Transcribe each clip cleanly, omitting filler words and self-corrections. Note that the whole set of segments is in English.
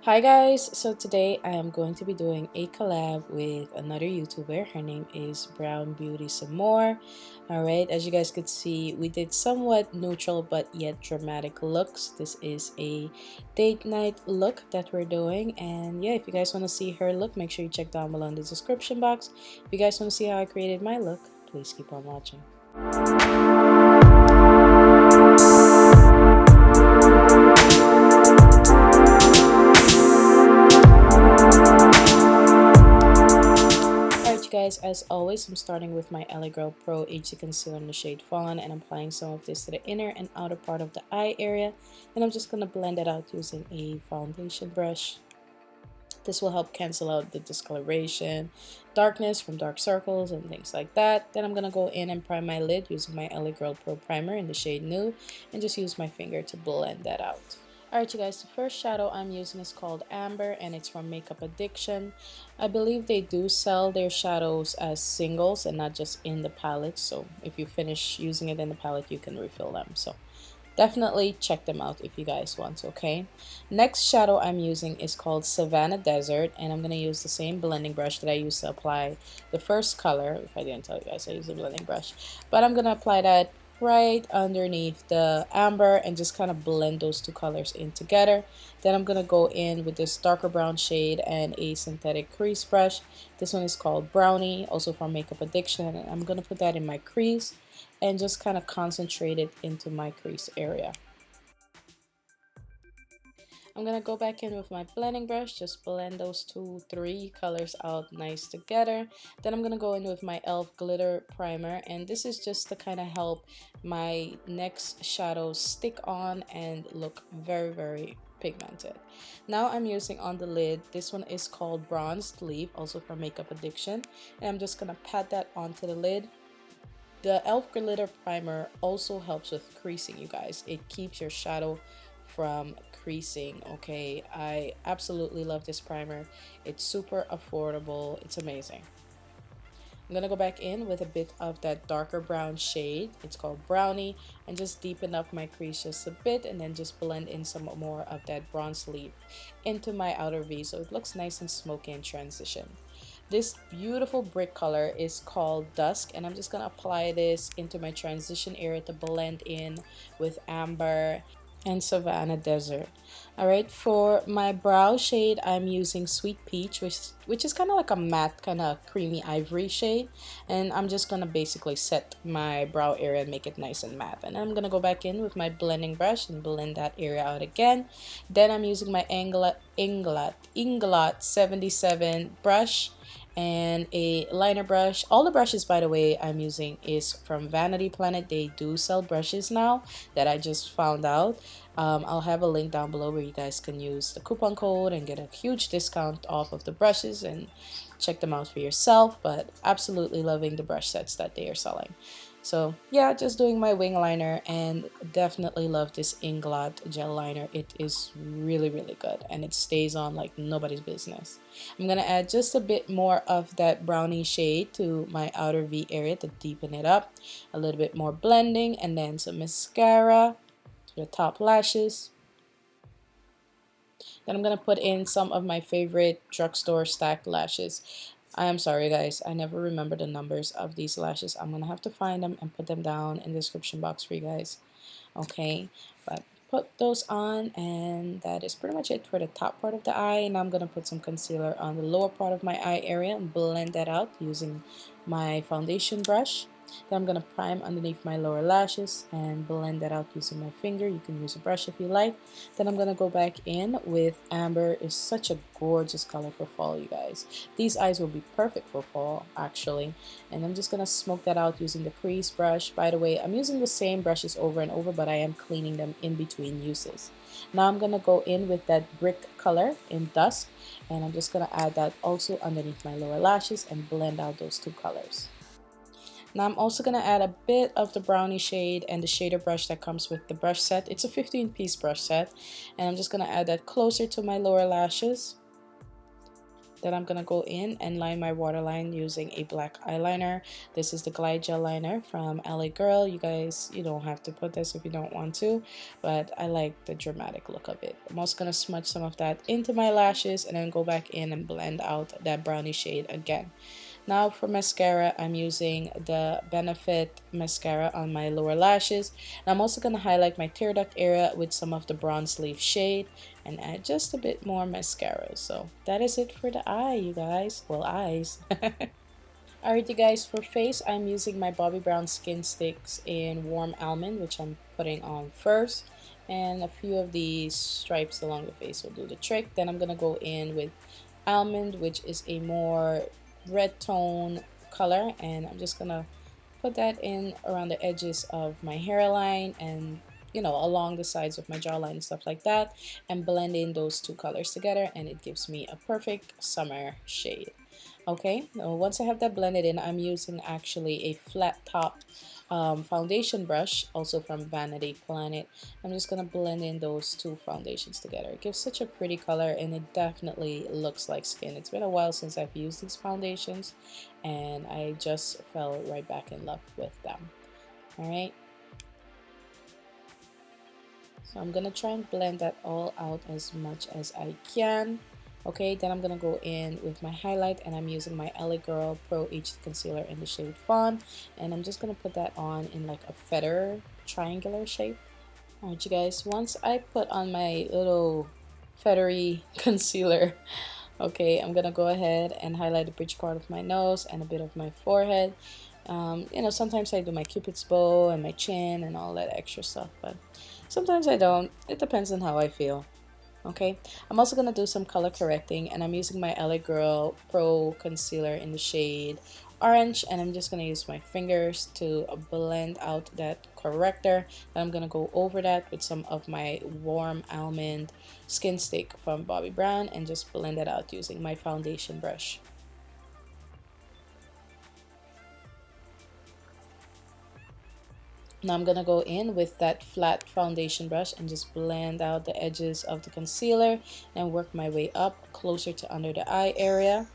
Hi guys, so today I am going to be doing a collab with another YouTuber. Her name is browbeautysimor. Alright, as you guys could see, we did somewhat neutral but yet dramatic looks. This is a date night look that we're doing, and yeah, if you guys want to see her look, make sure you check down below in the description box. If you guys want to see how I created my look, please keep on watching. Guys, as always, I'm starting with my LA Girl Pro HD Concealer in the shade Fawn, and I'm applying some of this to the inner and outer part of the eye area, and I'm just going to blend it out using a foundation brush. This will help cancel out the discoloration, darkness from dark circles and things like that. Then I'm going to go in and prime my lid using my LA Girl Pro Primer in the shade Nude, and just use my finger to blend that out. Alright you guys, the first shadow I'm using is called Amber, and it's from Makeup Addiction. I believe they do sell their shadows as singles and not just in the palette, so if you finish using it in the palette you can refill them. So definitely check them out if you guys want, okay? Next shadow I'm using is called Savannah Desert, and I'm going to use the same blending brush that I used to apply the first color. If I didn't tell you guys, I use a blending brush. But I'm going to apply that right underneath the amber and just kind of blend those two colors in together. Then I'm going to go in with this darker brown shade and a synthetic crease brush. This one is called Brownie, also from Makeup Addiction, and I'm going to put that in my crease and just kind of concentrate it into my crease area. I'm gonna go back in with my blending brush, just blend those three colors out nice together. Then I'm gonna go in with my e.l.f. glitter primer, and this is just to kind of help my next shadows stick on and look very pigmented. Now I'm using on the lid, this one is called Bronzed Leaf, also from Makeup Addiction, and I'm just gonna pat that onto the lid. The e.l.f. glitter primer also helps with creasing, you guys. It keeps your shadow from creasing, okay? I absolutely love this primer. It's super affordable. It's amazing. I'm gonna go back in with a bit of that darker brown shade. It's called Brownie, and just deepen up my crease just a bit, and then just blend in some more of that bronze leaf into my outer V so it looks nice and smoky in transition. This beautiful brick color is called Dusk, and I'm just gonna apply this into my transition area to blend in with Amber and Savannah Desert. Alright, for my brow shade, I'm using Sweet Peach, which is kind of like a matte, kind of creamy ivory shade. And I'm just going to basically set my brow area and make it nice and matte. And I'm going to go back in with my blending brush and blend that area out again. Then I'm using my Inglot 77 brush and a liner brush. All the brushes, by the way, I'm using is from Vanity Planet. They do sell brushes now that I just found out. I'll have a link down below where you guys can use the coupon code and get a huge discount off of the brushes and check them out for yourself. But absolutely loving the brush sets that they are selling. So yeah, just doing my wing liner, and definitely love this Inglot gel liner. It is really good, and it stays on like nobody's business. I'm gonna add just a bit more of that brownie shade to my outer V area to deepen it up, a little bit more blending, and then some mascara to the top lashes. Then I'm gonna put in some of my favorite drugstore stacked lashes. I am sorry guys, I never remember the numbers of these lashes. I'm gonna have to find them and put them down in the description box for you guys. Okay, but put those on, and that is pretty much it for the top part of the eye. And I'm gonna put some concealer on the lower part of my eye area and blend that out using my foundation brush. Then I'm gonna prime underneath my lower lashes and blend that out using my finger. You can use a brush if you like. Then I'm gonna go back in with Amber. Is such a gorgeous color for fall, you guys. These eyes will be perfect for fall actually. And I'm just gonna smoke that out using the crease brush. By the way, I'm using the same brushes over and over, but I am cleaning them in between uses. Now I'm gonna go in with that brick color in Dusk, and I'm just gonna add that also underneath my lower lashes and blend out those two colors. Now I'm also going to add a bit of the brownie shade and the shader brush that comes with the brush set. It's a 15-piece brush set, and I'm just going to add that closer to my lower lashes. Then I'm gonna go in and line my waterline using a black eyeliner. This is the Glide Gel Liner from LA Girl. You guys, you don't have to put this if you don't want to, but I like the dramatic look of it. I'm also gonna smudge some of that into my lashes and then go back in and blend out that brownie shade again. Now for mascara, I'm using the Benefit mascara on my lower lashes. And I'm also going to highlight my tear duct area with some of the bronze leaf shade and add just a bit more mascara. So that is it for the eye, you guys. Well, eyes. Alright, you guys, for face, I'm using my Bobbi Brown Skin Sticks in Warm Almond, which I'm putting on first. And a few of these stripes along the face will do the trick. Then I'm going to go in with Almond, which is a more red tone color. And I'm just going to put that in around the edges of my hairline and, you know, along the sides of my jawline and stuff like that. And blend in those two colors together. And it gives me a perfect summer shade. Okay, now once I have that blended in, I'm using actually a flat top foundation brush, also from Vanity Planet. I'm just gonna blend in those two foundations together. It gives such a pretty color and it definitely looks like skin. It's been a while since I've used these foundations and I just fell right back in love with them. All right. So I'm gonna try and blend that all out as much as I can. Okay, then I'm gonna go in with my highlight and I'm using my LA Girl Pro HD Concealer in the shade Fawn, and I'm just gonna put that on in like a feather triangular shape. Alright, you guys, once I put on my little feathery concealer, okay, I'm gonna go ahead and highlight the bridge part of my nose and a bit of my forehead. You know, sometimes I do my cupid's bow and my chin and all that extra stuff, but sometimes I don't. It depends on how I feel. Okay, I'm also gonna do some color correcting and I'm using my LA Girl Pro Concealer in the shade Orange, and I'm just gonna use my fingers to blend out that corrector. And I'm gonna go over that with some of my Warm Almond Skin Stick from Bobbi Brown and just blend it out using my foundation brush. Now I'm gonna go in with that flat foundation brush and just blend out the edges of the concealer and work my way up closer to under the eye area.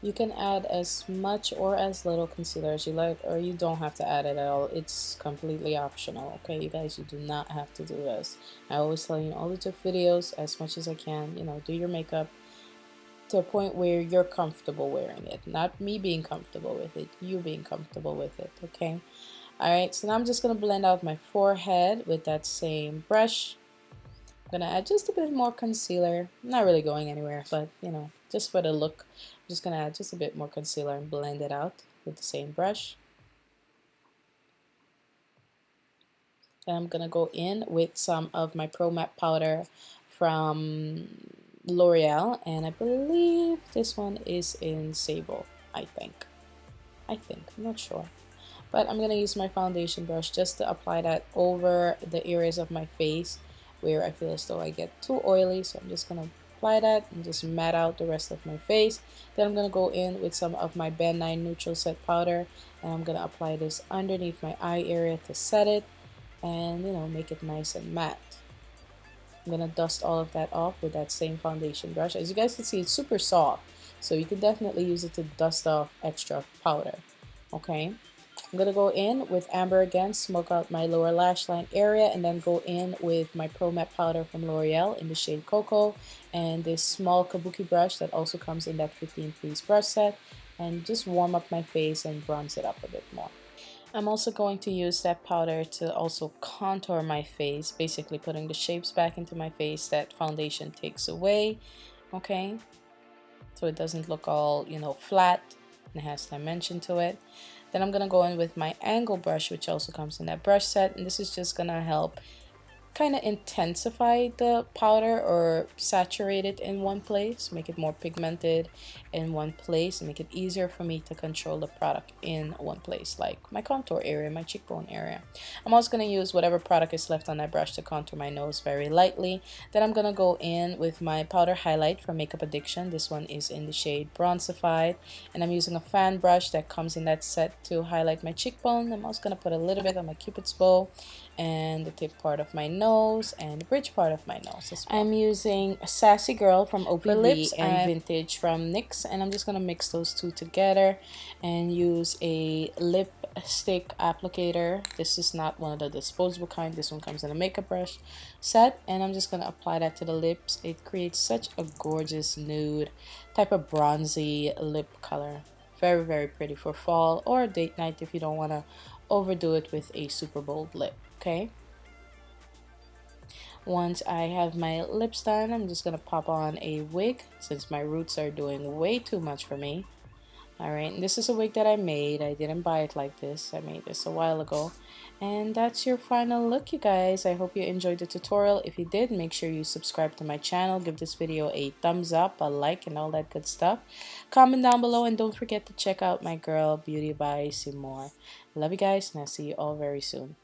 You can add as much or as little concealer as you like, or you don't have to add it at all. It's completely optional, okay, you guys? You do not have to do this. I always tell you in all the tip videos, as much as I can, you know, do your makeup to a point where you're comfortable wearing it. Not me being comfortable with it, you being comfortable with it, okay? Alright, so now I'm just going to blend out my forehead with that same brush. I'm going to add just a bit more concealer. I'm not really going anywhere, but you know, just for the look, I'm just going to add just a bit more concealer and blend it out with the same brush. And I'm going to go in with some of my Pro Matte powder from L'Oreal, and I believe this one is in Sable, I think, I'm not sure. But I'm going to use my foundation brush just to apply that over the areas of my face where I feel as though I get too oily. So I'm just going to apply that and just matte out the rest of my face. Then I'm going to go in with some of my Ben 9 Neutral Set Powder. And I'm going to apply this underneath my eye area to set it and, you know, make it nice and matte. I'm going to dust all of that off with that same foundation brush. As you guys can see, it's super soft. So you can definitely use it to dust off extra powder. Okay. I'm going to go in with Amber again, smoke out my lower lash line area, and then go in with my Pro Matte powder from L'Oreal in the shade Cocoa, and this small kabuki brush that also comes in that 15-piece brush set, and just warm up my face and bronze it up a bit more. I'm also going to use that powder to also contour my face, basically putting the shapes back into my face that foundation takes away, okay? So it doesn't look all, you know, flat and it has dimension to it. Then I'm going to go in with my angle brush, which also comes in that brush set, and this is just going to help kind of intensify the powder or saturate it in one place, make it more pigmented in one place, and make it easier for me to control the product in one place, like my contour area, my cheekbone area. I'm also going to use whatever product is left on that brush to contour my nose very lightly. Then I'm going to go in with my powder highlight from Makeup Addiction. This one is in the shade Bronzified, and I'm using a fan brush that comes in that set to highlight my cheekbone. I'm also going to put a little bit on my cupid's bow and the tip part of my nose and the bridge part of my nose as well. I'm using Sassy Girl from OPV and Vintage from NYX, and I'm just going to mix those two together and use a lipstick applicator. This is not one of the disposable kind. This one comes in a makeup brush set, and I'm just going to apply that to the lips. It creates such a gorgeous nude type of bronzy lip color. Very, very pretty for fall or date night if you don't want to overdo it with a super bold lip. Okay, once I have my lips done, I'm just gonna pop on a wig since my roots are doing way too much for me. Alright, and this is a wig that I made. I didn't buy it like this. I made this a while ago. And that's your final look, you guys. I hope you enjoyed the tutorial. If you did, make sure you subscribe to my channel. Give this video a thumbs up, a like, and all that good stuff. Comment down below, and don't forget to check out my girl, Beauty by Simor. Love you guys, and I'll see you all very soon.